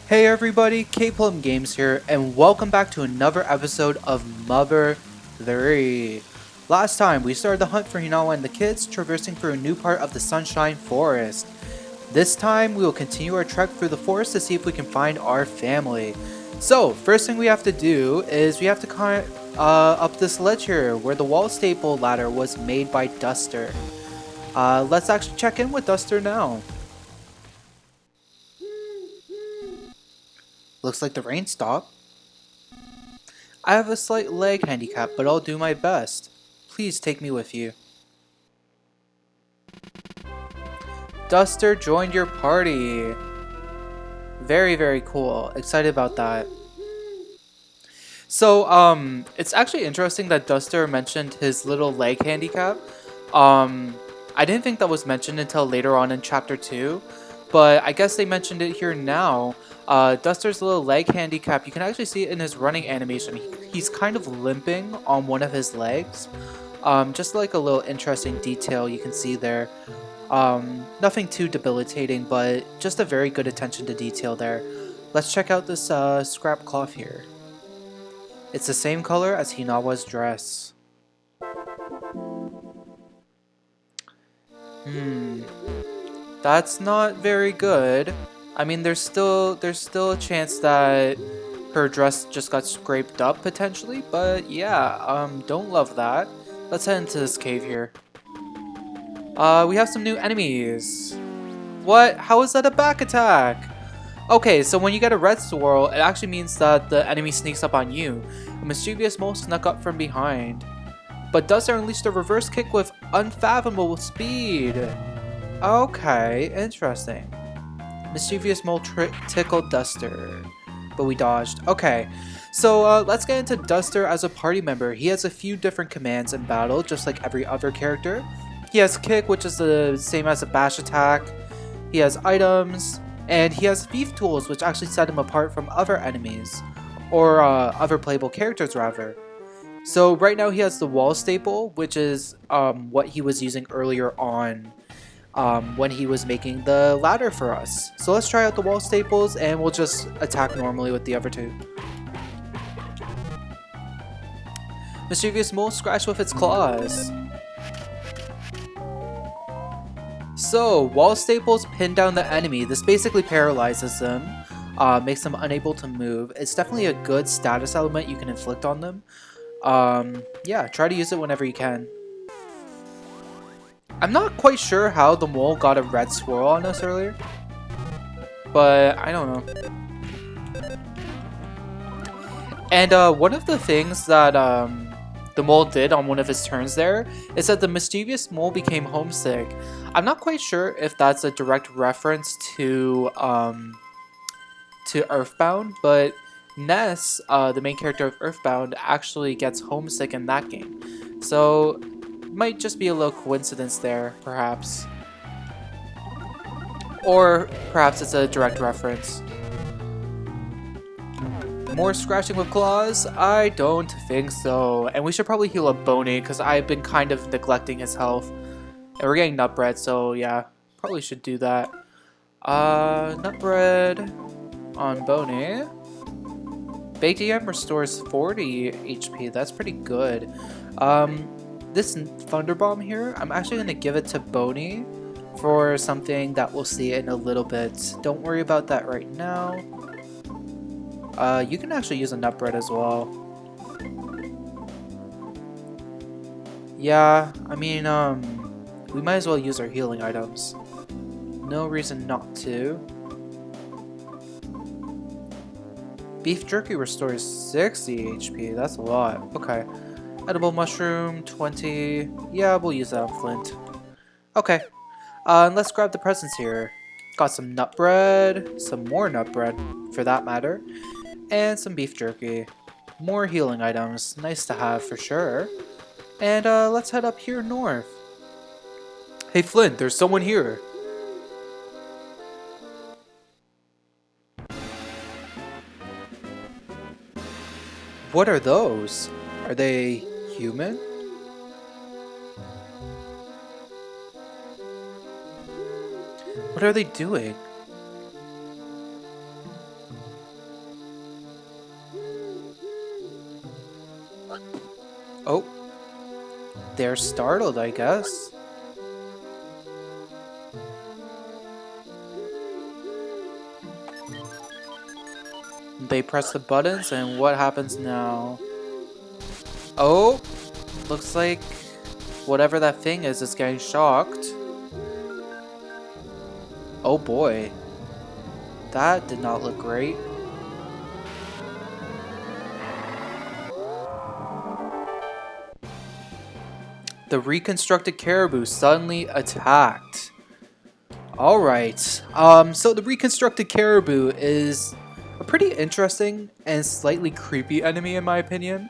Hey everybody, K-Plum Games here, and welcome back to another episode of Mother 3. Last time, we started the hunt for Hinawa and the kids, traversing through a new part of the Sunshine Forest. This time, we will continue our trek through the forest to see if we can find our family. So, first thing we have to do is we have to climb up this ledge here, where the wall staple ladder was made by Duster. Let's actually check in with Duster now. Looks like the rain stopped. I have a slight leg handicap, but I'll do my best. Please take me with you. Duster joined your party. Very cool. Excited about that. So, it's actually interesting that Duster mentioned his little leg handicap. Um, I didn't think that was mentioned until later on in Chapter 2, but I guess they mentioned it here now. Duster's little leg handicap, you can actually see it in his running animation. He's kind of limping on one of his legs. Just like a little interesting detail you can see there. Nothing too debilitating, but just a very good attention to detail there. Let's check out this scrap cloth here. It's the same color as Hinawa's dress. That's not very good. I mean, there's still a chance that her dress just got scraped up potentially, but yeah, don't love that. Let's head into this cave here. We have some new enemies. What? How is that a back attack? Okay, so when you get a red swirl, it actually means that the enemy sneaks up on you. A mischievous mole snuck up from behind. But Duster unleashed a reverse kick with unfathomable speed. Okay, interesting. Mischievous mole tickled Duster, but we dodged. Okay, so let's get into Duster as a party member. He has a few different commands in battle, just like every other character. He has kick, which is the same as a bash attack. He has items, and he has thief tools, which actually set him apart from other enemies, or other playable characters rather. So right now he has the wall staple, which is what he was using earlier on when he was making the ladder for us. So let's try out the wall staples and we'll just attack normally with the other two. Mischievous mole scratched with its claws. So, wall staples pin down the enemy. This basically paralyzes them, makes them unable to move. It's definitely a good status element you can inflict on them. Yeah, try to use it whenever you can. I'm not quite sure how the mole got a red swirl on us earlier, but I don't know. And one of the things that the mole did on one of his turns there is that the mischievous mole became homesick. I'm not quite sure if that's a direct reference to Earthbound, but Ness, the main character of Earthbound, actually gets homesick in that game. So, might just be a little coincidence there, perhaps. Or perhaps it's a direct reference. More scratching with claws? I don't think so. And we should probably heal up Boney, because I've been kind of neglecting his health. And we're getting Nutbread, so yeah, probably should do that. Nutbread on Boney. Baked EM restores 40 HP, that's pretty good. This Thunder Bomb here, I'm actually going to give it to Boney for something that we'll see in a little bit. Don't worry about that right now. You can actually use a Nutbread as well. Yeah, I mean, we might as well use our healing items. No reason not to. Beef jerky restores 60 HP, that's a lot. Okay. Edible mushroom, 20. Yeah, we'll use that on Flint. Okay. And let's grab the presents here. Got some nut bread, some more nut bread, for that matter, and some beef jerky. More healing items, nice to have for sure. And let's head up here north. Hey Flint, there's someone here. What are those? Are they human? What are they doing? Oh, they're startled, I guess. They press the buttons, and what happens now? Oh, looks like whatever that thing is getting shocked. Oh boy. That did not look great. The reconstructed caribou suddenly attacked. Alright, so the reconstructed caribou is a pretty interesting and slightly creepy enemy in my opinion.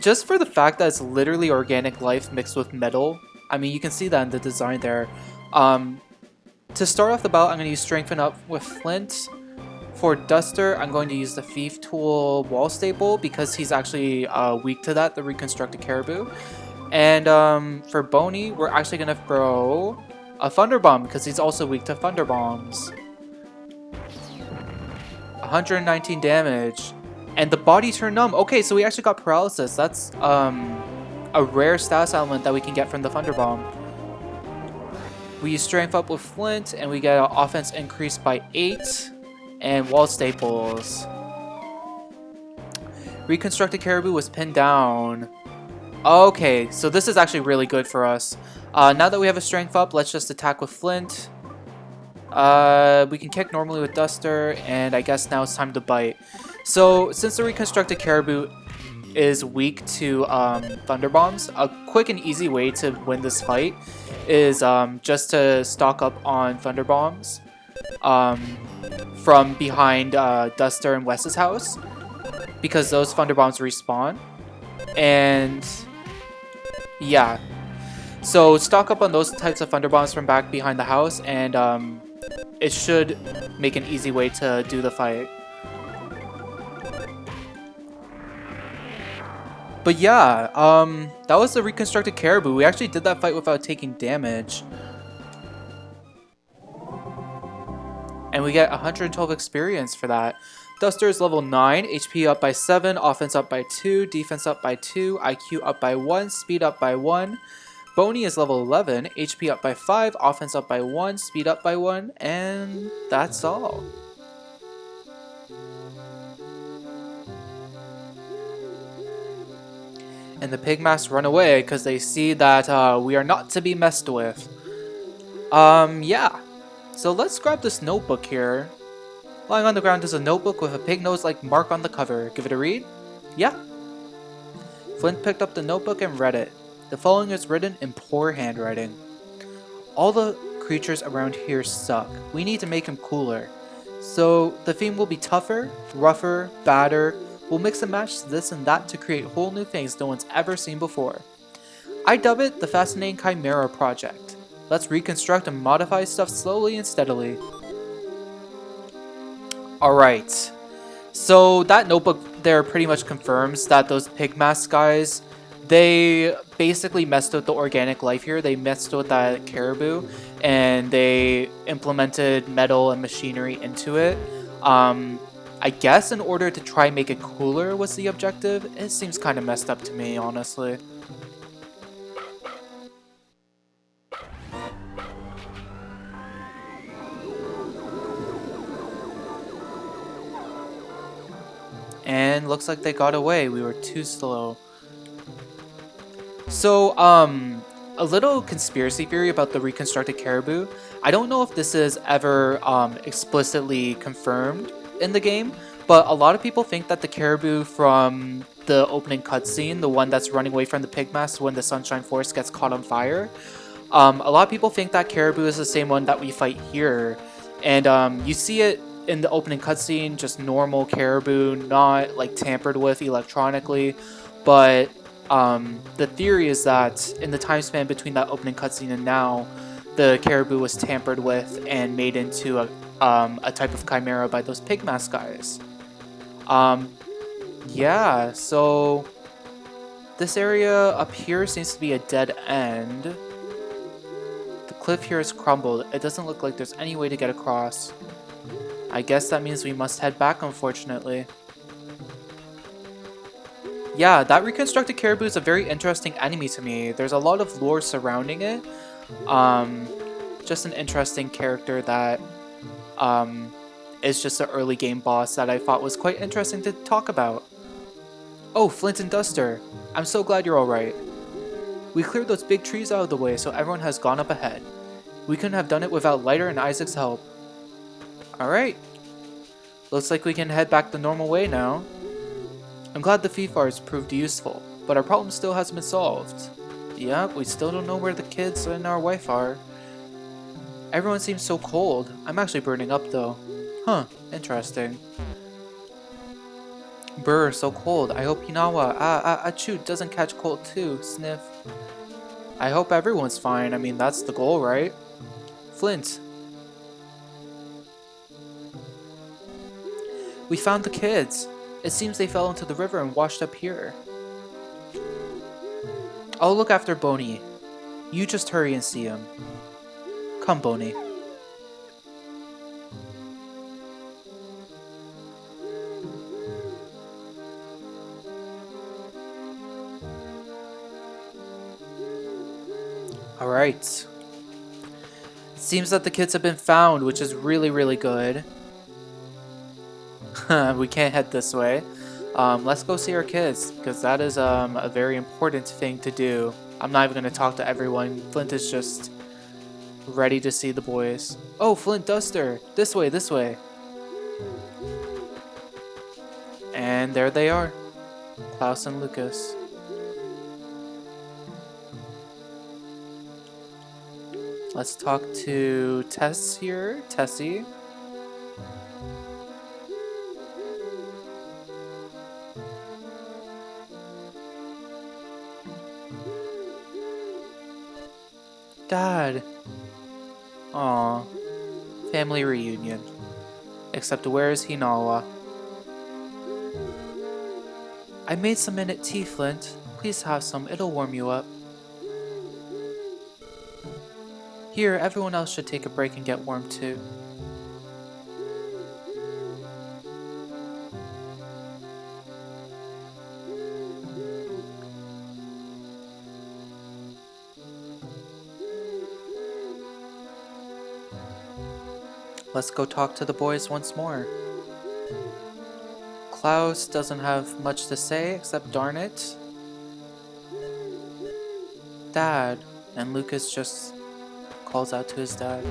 Just for the fact that it's literally organic life mixed with metal. I mean, you can see that in the design there. To start off the bout, I'm going to use Strengthen Up with Flint. For Duster, I'm going to use the Thief Tool Wall Staple because he's actually weak to that, the Reconstructed Caribou. And for Boney, we're actually going to throw a Thunder Bomb because he's also weak to Thunder Bombs. 119 damage. And the body turned numb. Okay, so we actually got Paralysis. That's a rare status element that we can get from the Thunder Bomb. We use Strength Up with Flint, and we get an offense increase by 8. And Wall Staples. Reconstructed Caribou was pinned down. Okay, so this is actually really good for us. Now that we have a Strength Up, let's just attack with Flint. We can kick normally with Duster, and I guess now it's time to bite. So, since the Reconstructed Caribou is weak to Thunder Bombs, a quick and easy way to win this fight is just to stock up on Thunder Bombs from behind Duster and Wes's house, because those Thunder Bombs respawn. And yeah, so stock up on those types of Thunder Bombs from back behind the house, and it should make an easy way to do the fight. But yeah, that was the Reconstructed Caribou. We actually did that fight without taking damage. And we get 112 experience for that. Duster is level 9, HP up by 7, offense up by 2, defense up by 2, IQ up by 1, speed up by 1. Boney is level 11, HP up by 5, offense up by 1, speed up by 1, and that's all. And the pigmasks run away because they see that we are not to be messed with. Yeah. So let's grab this notebook here. Lying on the ground is a notebook with a pig nose-like mark on the cover. Give it a read? Yeah. Flint picked up the notebook and read it. The following is written in poor handwriting. All the creatures around here suck. We need to make them cooler. So the theme will be tougher, rougher, badder. We'll mix and match this and that to create whole new things no one's ever seen before. I dub it the Fascinating Chimera Project. Let's reconstruct and modify stuff slowly and steadily. Alright, so that notebook there pretty much confirms that those pigmask guys, they basically messed with the organic life here. They messed with that caribou, and they implemented metal and machinery into it. I guess in order to try and make it cooler was the objective. It seems kind of messed up to me, honestly. And looks like they got away. We were too slow. So, a little conspiracy theory about the reconstructed caribou. I don't know if this is ever explicitly confirmed in the game, but a lot of people think that the caribou from the opening cutscene, the one that's running away from the pigmasks when the Sunshine Forest gets caught on fire, a lot of people think that caribou is the same one that we fight here. And you see it in the opening cutscene, just normal caribou, not like tampered with electronically. But the theory is that in the time span between that opening cutscene and now, the caribou was tampered with and made into a type of chimera by those pigmask guys. Yeah, so this area up here seems to be a dead end. The cliff here is crumbled. It doesn't look like there's any way to get across. I guess that means we must head back, unfortunately. Yeah, that reconstructed caribou is a very interesting enemy to me. There's a lot of lore surrounding it. Um, just an interesting character that um, is just an early game boss that I thought was quite interesting to talk about. Oh, Flint and Duster. I'm so glad you're alright. We cleared those big trees out of the way so everyone has gone up ahead. We couldn't have done it without Lighter and Isaac's help. Alright. Looks like we can head back the normal way now. I'm glad the Fifars proved useful, but our problem still hasn't been solved. Yeah, we still don't know where the kids and our wife are. Everyone seems so cold. I'm actually burning up though. Huh, interesting. Brr, so cold. I hope Hinawa, achoo, doesn't catch cold too. Sniff. I hope everyone's fine. I mean, that's the goal, right? Flint. We found the kids. It seems they fell into the river and washed up here. I'll look after Boney. You just hurry and see him. Come, Boney. Alright. It seems that the kids have been found, which is really good. We can't head this way. Let's go see our kids, because that is a very important thing to do. I'm not even going to talk to everyone. Flint is just ready to see the boys. Oh, Flint, Duster! This way, this way! And there they are. Klaus and Lucas. Let's talk to Tess here. Tessie. Dad. Aw. Family reunion. Except where is Hinawa? I made some minute tea, Flint. Please have some, it'll warm you up. Here, everyone else should take a break and get warm too. Let's go talk to the boys once more. Klaus doesn't have much to say except darn it. Dad. And Lucas just calls out to his dad.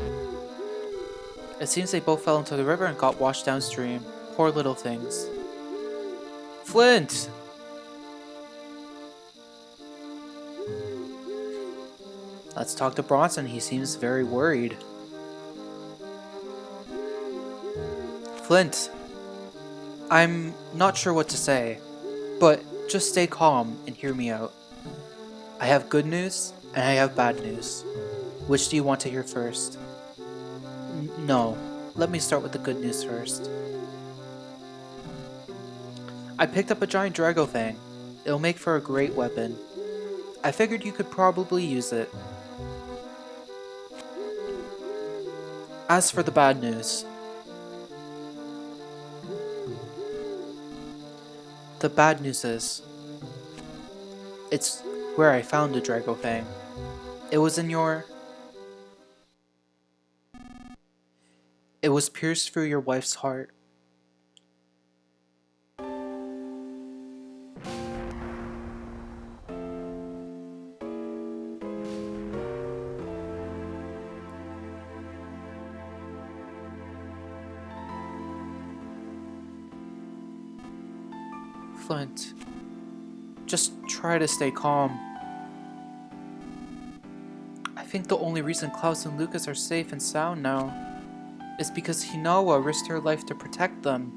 It seems they both fell into the river and got washed downstream. Poor little things. Flint! Let's talk to Bronson. He seems very worried. Flint, I'm not sure what to say, but just stay calm and hear me out. I have good news and I have bad news. Which do you want to hear first? No, let me start with the good news first. I picked up a giant Dragofang. It'll make for a great weapon. I figured you could probably use it. As for the bad news, the bad news is, it's where I found the Dragofang. It was in your... It was pierced through your wife's heart. Flint, just try to stay calm. I think the only reason Klaus and Lucas are safe and sound now is because Hinawa risked her life to protect them.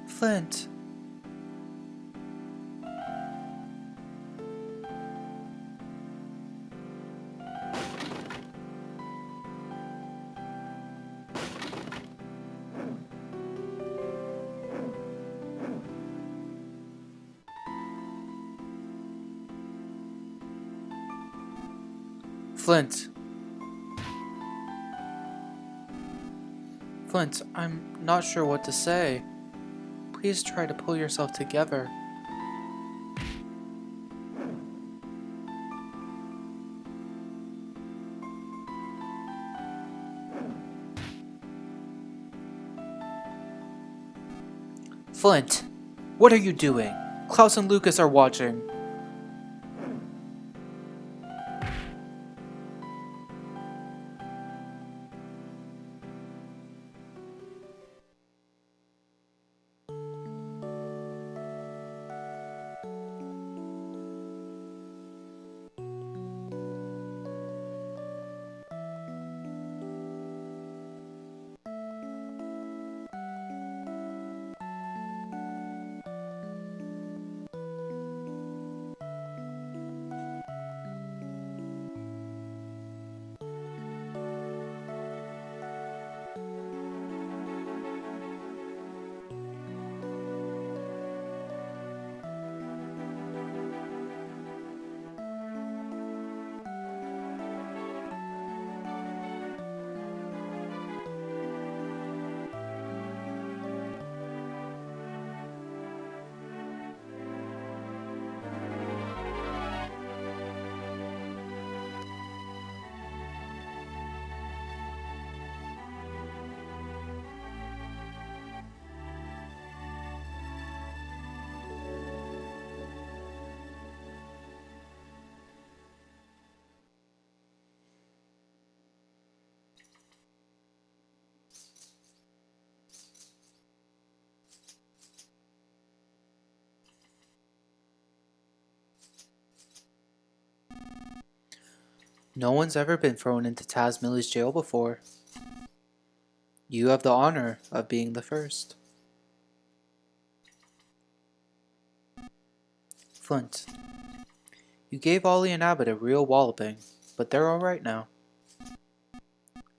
Flint. Flint. Flint, I'm not sure what to say. Please try to pull yourself together. Flint, what are you doing? Klaus and Lucas are watching. No one's ever been thrown into Tazmilly's jail before. You have the honor of being the first. Flint, you gave Ollie and Abbott a real walloping, but they're alright now.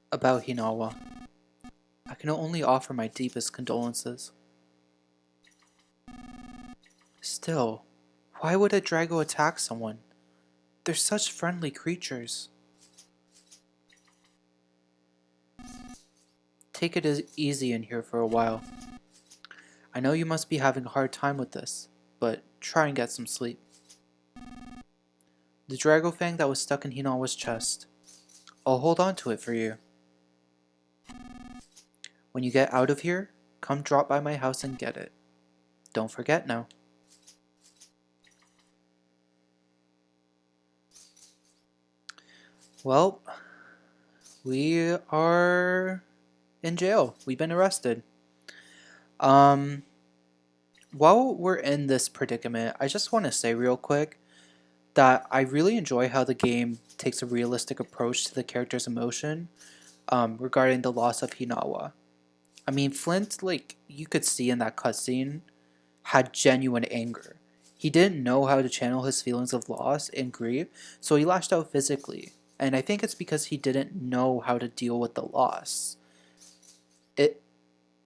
About Hinawa, I can only offer my deepest condolences. Still, why would a Drago attack someone? They're such friendly creatures. Take it easy in here for a while. I know you must be having a hard time with this, but try and get some sleep. The Drago Fang that was stuck in Hinawa's chest. I'll hold on to it for you. When you get out of here, come drop by my house and get it. Don't forget now. Well, we are in jail. We've been arrested. While we're in this predicament, I just want to say real quick that I really enjoy how the game takes a realistic approach to the character's emotion regarding the loss of Hinawa. I mean, Flint, like, you could see in that cutscene, had genuine anger. He didn't know how to channel his feelings of loss and grief, so he lashed out physically. And I think it's because he didn't know how to deal with the loss.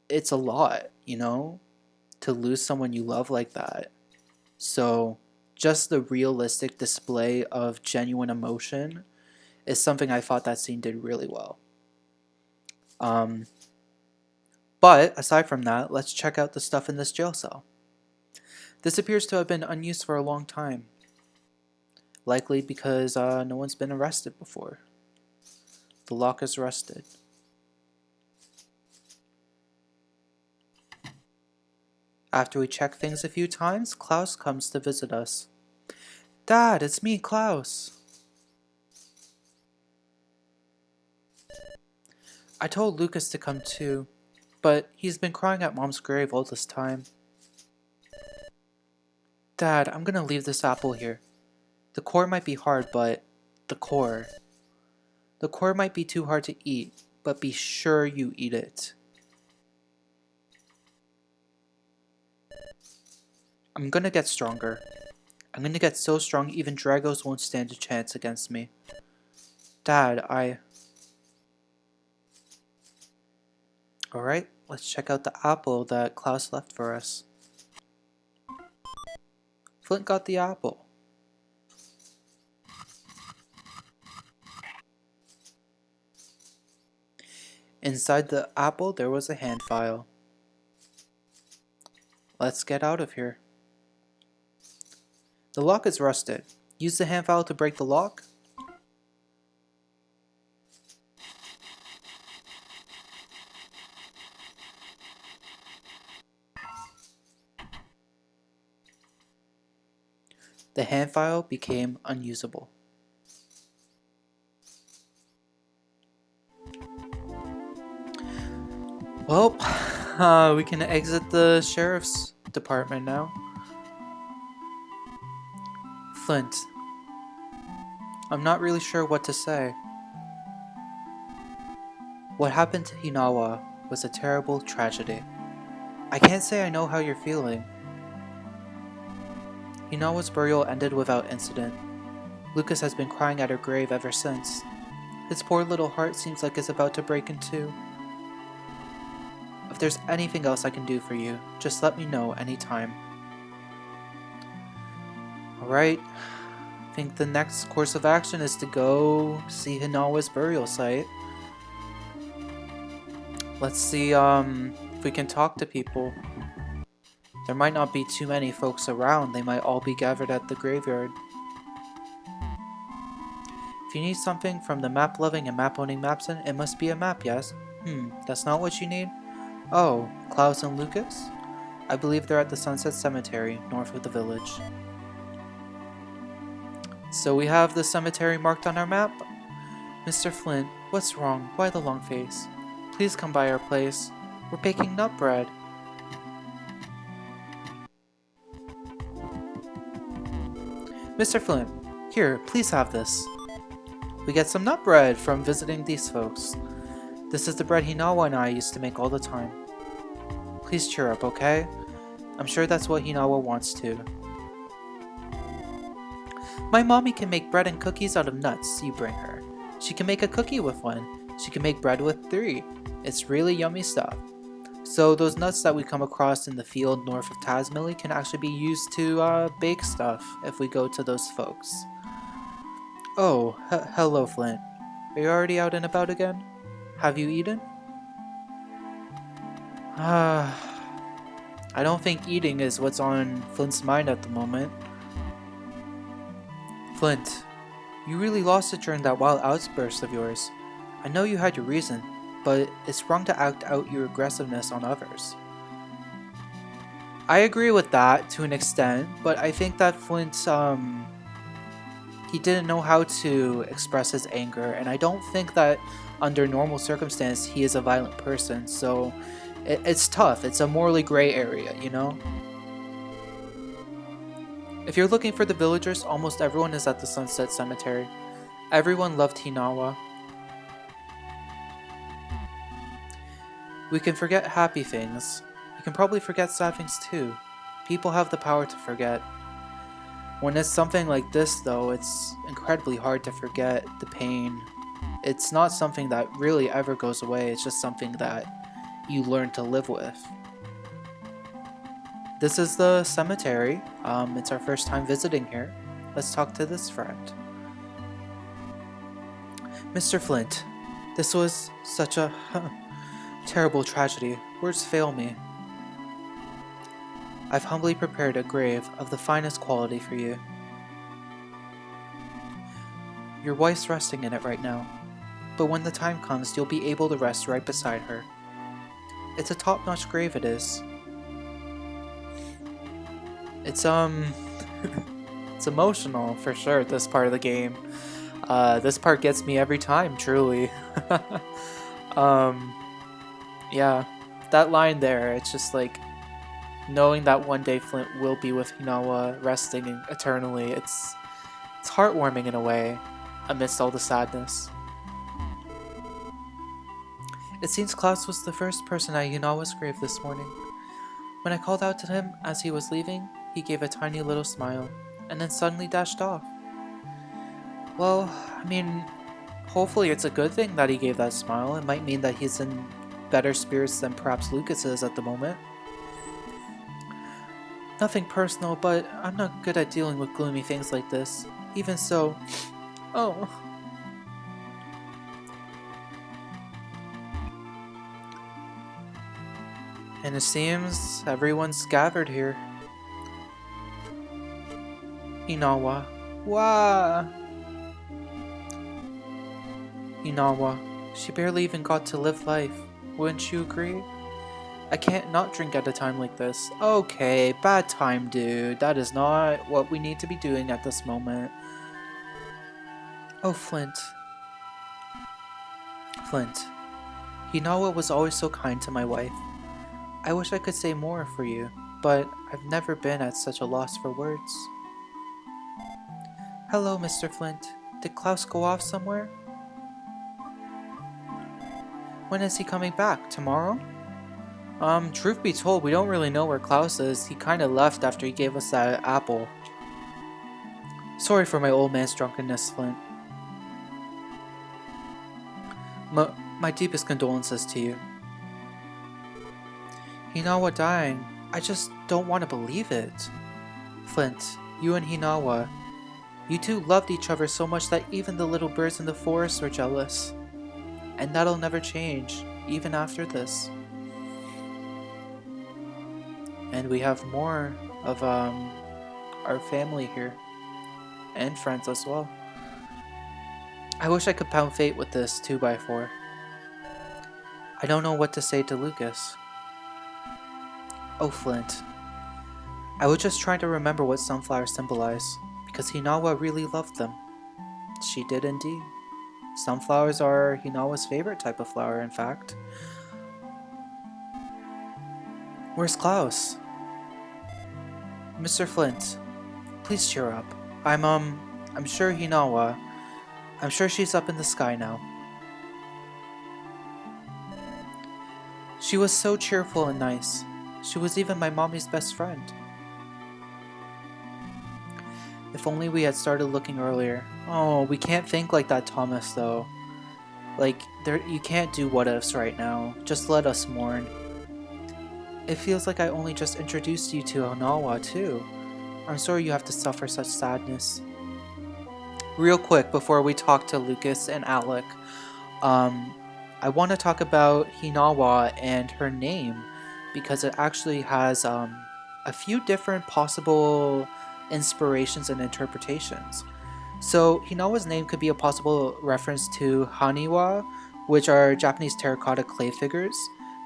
It's a lot, you know, to lose someone you love like that. So just the realistic display of genuine emotion is something I thought that scene did really well. But aside from that, let's check out the stuff in this jail cell. This appears to have been unused for a long time. Likely because no one's been arrested before. The lock is rusted. After we check things a few times, Klaus comes to visit us. Dad, it's me, Klaus. I told Lucas to come too, but he's been crying at Mom's grave all this time. Dad, I'm gonna leave this apple here. The core might be hard, but the core. The core might be too hard to eat, but be sure you eat it. I'm gonna get stronger. I'm gonna get so strong even Dragos won't stand a chance against me. Dad, Alright, let's check out the apple that Klaus left for us. Flint got the apple. Inside the apple, there was a hand file. Let's get out of here. The lock is rusted. Use the hand file to break the lock. The hand file became unusable. Well, we can exit the sheriff's department now. Flint. I'm not really sure what to say. What happened to Hinawa was a terrible tragedy. I can't say I know how you're feeling. Hinawa's burial ended without incident. Lucas has been crying at her grave ever since. His poor little heart seems like it's about to break in two. If there's anything else I can do for you, just let me know anytime. Alright, I think the next course of action is to go see Hinawa's burial site. Let's see if we can talk to people. There might not be too many folks around, they might all be gathered at the graveyard. If you need something from the map-loving and map-owning Mapson, it must be a map, yes? That's not what you need? Oh, Klaus and Lucas? I believe they're at the Sunset Cemetery, north of the village. So we have the cemetery marked on our map? Mr. Flint, what's wrong? Why the long face? Please come by our place. We're baking nut bread. Mr. Flint, here, please have this. We get some nut bread from visiting these folks. This is the bread Hinawa and I used to make all the time. Please cheer up, okay? I'm sure that's what Hinawa wants too. My mommy can make bread and cookies out of nuts you bring her. She can make a cookie with one. She can make bread with 3. It's really yummy stuff. So those nuts that we come across in the field north of Tasmilly can actually be used to bake stuff if we go to those folks. Oh, hello Flint. Are you already out and about again? Have you eaten? I don't think eating is what's on Flint's mind at the moment. Flint, you really lost it during that wild outburst of yours. I know you had your reason, but it's wrong to act out your aggressiveness on others. I agree with that to an extent, but I think that Flint, he didn't know how to express his anger, and I don't think that under normal circumstances he is a violent person, so it's tough. It's a morally gray area, you know? If you're looking for the villagers, almost everyone is at the Sunset Cemetery. Everyone loved Hinawa. We can forget happy things. We can probably forget sad things too. People have the power to forget. When it's something like this though, it's incredibly hard to forget the pain. It's not something that really ever goes away, it's just something that you learn to live with. This is the cemetery. It's our first time visiting here. Let's talk to this friend. Mr. Flint, this was such a terrible tragedy. Words fail me. I've humbly prepared a grave of the finest quality for you. Your wife's resting in it right now, but when the time comes, you'll be able to rest right beside her. It's a top-notch grave, it is. It's it's emotional for sure, this part of the game. This part gets me every time, truly. Yeah, that line there, it's just like, knowing that one day Flint will be with Hinawa, resting eternally, it's heartwarming in a way, amidst all the sadness. It seems Klaus was the first person at Hinawa's grave this morning. When I called out to him as he was leaving, he gave a tiny little smile, and then suddenly dashed off. Well, I mean, hopefully it's a good thing that he gave that smile. It might mean that he's in better spirits than perhaps Lucas is at the moment. Nothing personal, but I'm not good at dealing with gloomy things like this. Even so... Oh... And it seems everyone's gathered here. Inawa. Wah! Inawa. She barely even got to live life. Wouldn't you agree? I can't not drink at a time like this. Okay, bad time, dude. That is not what we need to be doing at this moment. Oh, Flint. Flint. Hinawa was always so kind to my wife. I wish I could say more for you, but I've never been at such a loss for words. Hello, Mr. Flint. Did Klaus go off somewhere? When is he coming back? Tomorrow? Truth be told, we don't really know where Klaus is. He kinda left after he gave us that apple. Sorry for my old man's drunkenness, Flint. My deepest condolences to you. Hinawa dying. I just don't want to believe it. Flint, you and Hinawa, you two loved each other so much that even the little birds in the forest were jealous. And that'll never change, even after this. And we have more of our family here. And friends as well. I wish I could pound fate with this 2x4. I don't know what to say to Lucas. Oh, Flint. I was just trying to remember what sunflowers symbolize, because Hinawa really loved them. She did indeed. Sunflowers are Hinawa's favorite type of flower, in fact. Where's Klaus? Mr. Flint, please cheer up. I'm sure Hinawa. I'm sure she's up in the sky now. She was so cheerful and nice. She was even my mommy's best friend. If only we had started looking earlier. Oh, we can't think like that, Thomas, though. Like, you can't do what-ifs right now. Just let us mourn. It feels like I only just introduced you to Hinawa, too. I'm sorry you have to suffer such sadness. Real quick, before we talk to Lucas and Alec, I want to talk about Hinawa and her name, because it actually has a few different possible inspirations and interpretations. So Hinawa's name could be a possible reference to Haniwa, which are Japanese terracotta clay figures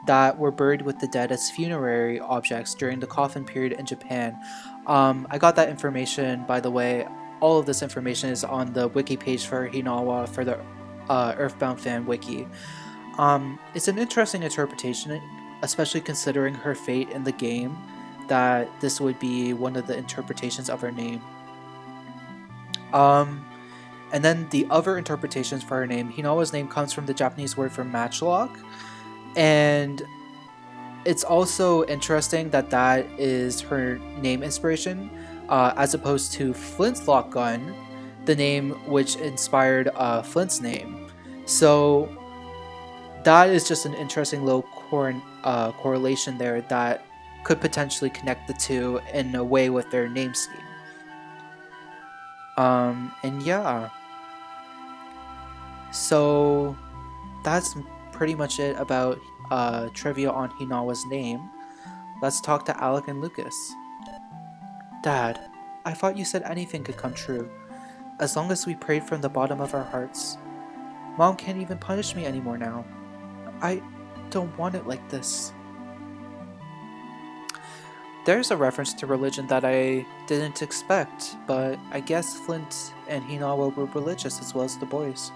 that were buried with the dead as funerary objects during the coffin period in Japan. I got that information, by the way. All of this information is on the wiki page for Hinawa for the Earthbound fan wiki. It's an interesting interpretation, especially considering her fate in the game, that this would be one of the interpretations of her name. And then the other interpretations for her name, Hinawa's name comes from the Japanese word for matchlock, and it's also interesting that that is her name inspiration, as opposed to Flint's lock gun, the name which inspired Flint's name. So that is just an interesting little correlation there that could potentially connect the two in a way with their name scheme. And yeah. So that's pretty much it about trivia on Hinawa's name. Let's talk to Alec and Lucas. Dad, I thought you said anything could come true, as long as we prayed from the bottom of our hearts. Mom can't even punish me anymore now. I don't want it like this. There's a reference to religion that I didn't expect, but I guess Flint and Hinawa were religious as well as the boys.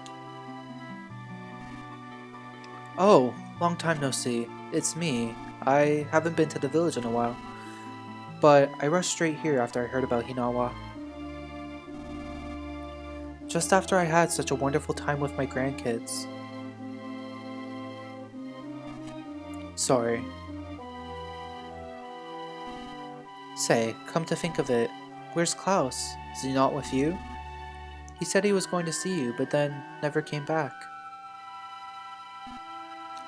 Oh, long time no see. It's me. I haven't been to the village in a while. But I rushed straight here after I heard about Hinawa. Just after I had such a wonderful time with my grandkids. Sorry. Say, come to think of it, where's Klaus? Is he not with you? He said he was going to see you, but then never came back.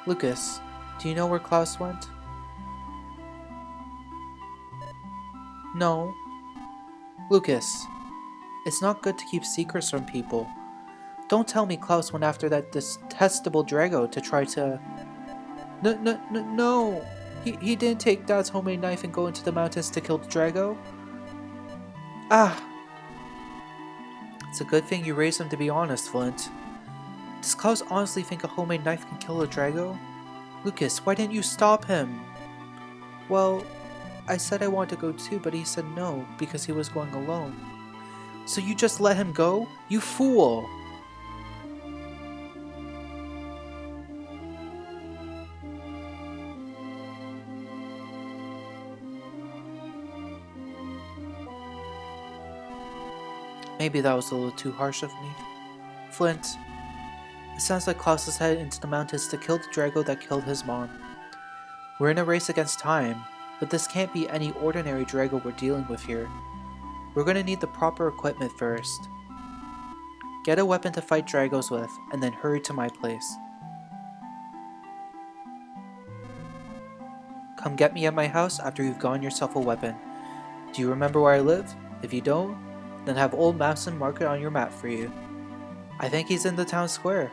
Lucas, do you know where Klaus went? No. Lucas, it's not good to keep secrets from people. Don't tell me Klaus went after that detestable Drago to try to... No. He didn't take Dad's homemade knife and go into the mountains to kill the Drago. Ah! It's a good thing you raised him to be honest, Flint. Does Klaus honestly think a homemade knife can kill a Drago? Lucas, why didn't you stop him? Well, I said I wanted to go too, but he said no, because he was going alone. So you just let him go? You fool! Maybe that was a little too harsh of me. Flint, it sounds like Klaus is headed into the mountains to kill the Drago that killed his mom. We're in a race against time, but this can't be any ordinary Drago we're dealing with here. We're gonna need the proper equipment first. Get a weapon to fight Dragos with, and then hurry to my place. Come get me at my house after you've gotten yourself a weapon. Do you remember where I live? If you don't, then have old Mousen mark it on your map for you. I think he's in the town square.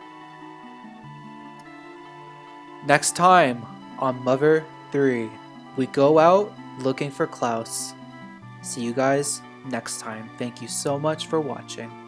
Next time on Mother 3, we go out looking for Klaus. See you guys next time. Thank you so much for watching.